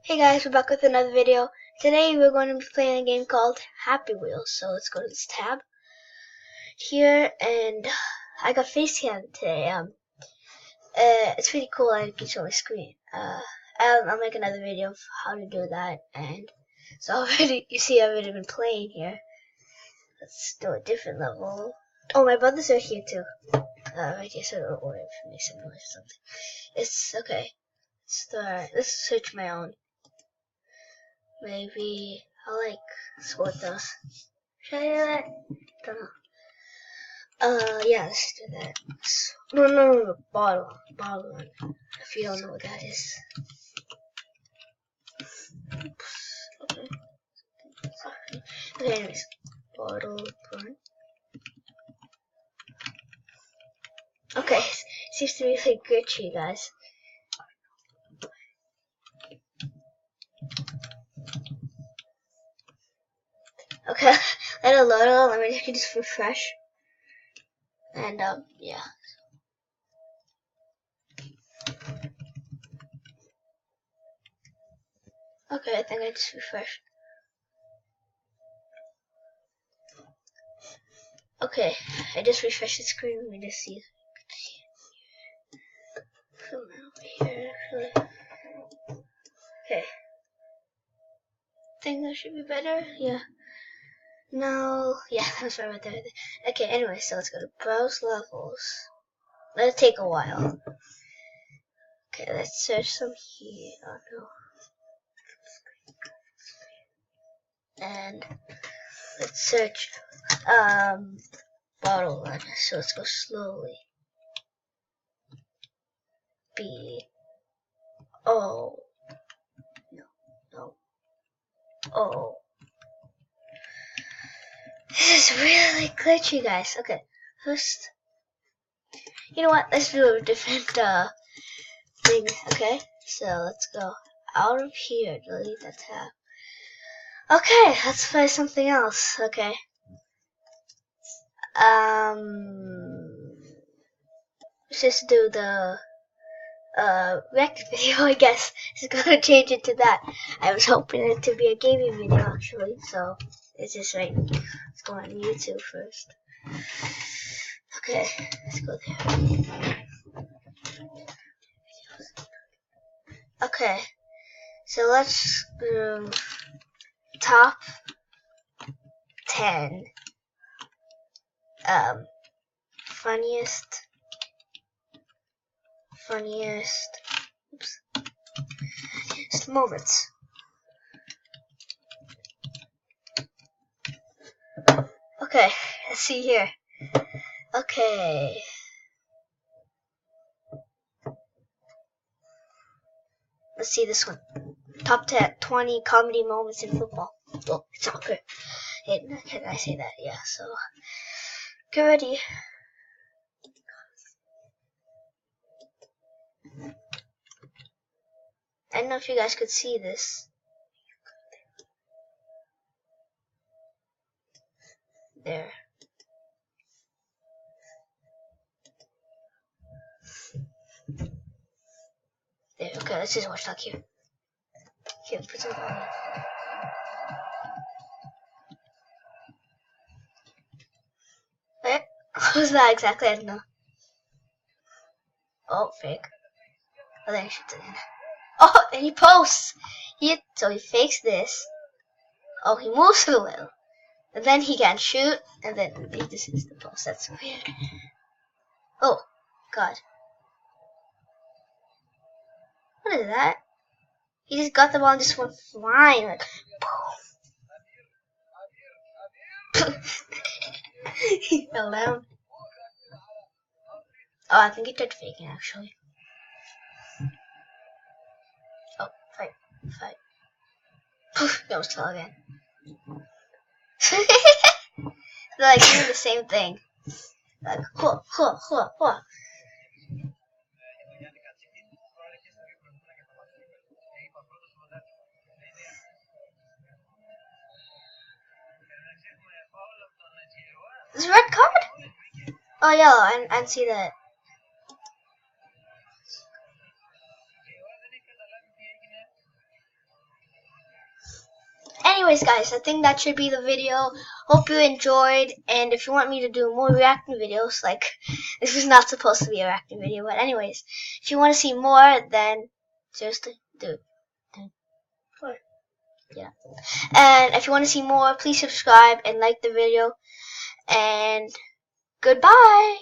Hey guys, we're back with another video. Today we're going to be playing a game called Happy Wheels. So let's go to this tab here, and I got Facecam today. It's pretty cool. I can show my screen. I'll make another video of how to do that. And so already, you see, I've already been playing here. Let's do a different level. Oh, my brothers are here too. Right here, so don't worry if it makes some noise or something. It's okay. Let's search my own. Maybe I like Sportos. Should I do that? Don't know. Yeah, let's do that. No, bottle one. If you don't know what that is. Oops. Okay. Sorry. Okay, anyways. Bottle one. Okay, seems to be like glitchy, guys. Okay, let it load. Let me just refresh. And, yeah. Okay, I think I just refreshed. Okay, I just refreshed the screen. Let me just see. Come over here, actually. Okay. Think that should be better? Yeah. No. Yeah, that's right there. Okay, anyway, so let's go to browse levels. Let's take a while. Okay, let's search some here. Oh no. And let's search bottle one. So let's go slowly. B O no. O. This is really glitchy, guys. Okay, first, you know what? Let's do a different thing. Okay, so let's go out of here. Delete that tab. Okay, let's play something else. Okay. Let's just do the rec video, I guess. Just gonna change it to that. I was hoping it to be a gaming video actually, so it's just right. Let's go on YouTube first. Okay, let's go there. Okay, so let's do top 10 funniest moments. Okay, let's see here. Okay. Let's see this one. Top 20 comedy moments in football. Oh, soccer. Can I say that? Yeah, so get ready. I don't know if you guys could see this. There. There, okay, let's just watch that here. Here, put some on. What was that exactly? I don't know. Oh, fake. Oh, then he shoots again. Oh, and he posts. So he fakes this. Oh, he moves a little. And then he can shoot, and then he just hits the post. That's weird. Oh, God. What is that? He just got the ball and just went flying. Like, he fell down. Oh, I think he tried faking, actually. Oh, fight. Poof, that was tall again. They're like doing the same thing. Like, huh. This is a red card? Oh, yellow. I see that. anyways, guys, I think that should be the video. Hope you enjoyed, and if you want me to do more reacting videos, like, this was not supposed to be a reacting video, but anyways, if you want to see more, then seriously, dude, yeah. And if you want to see more, please subscribe and like the video, and goodbye.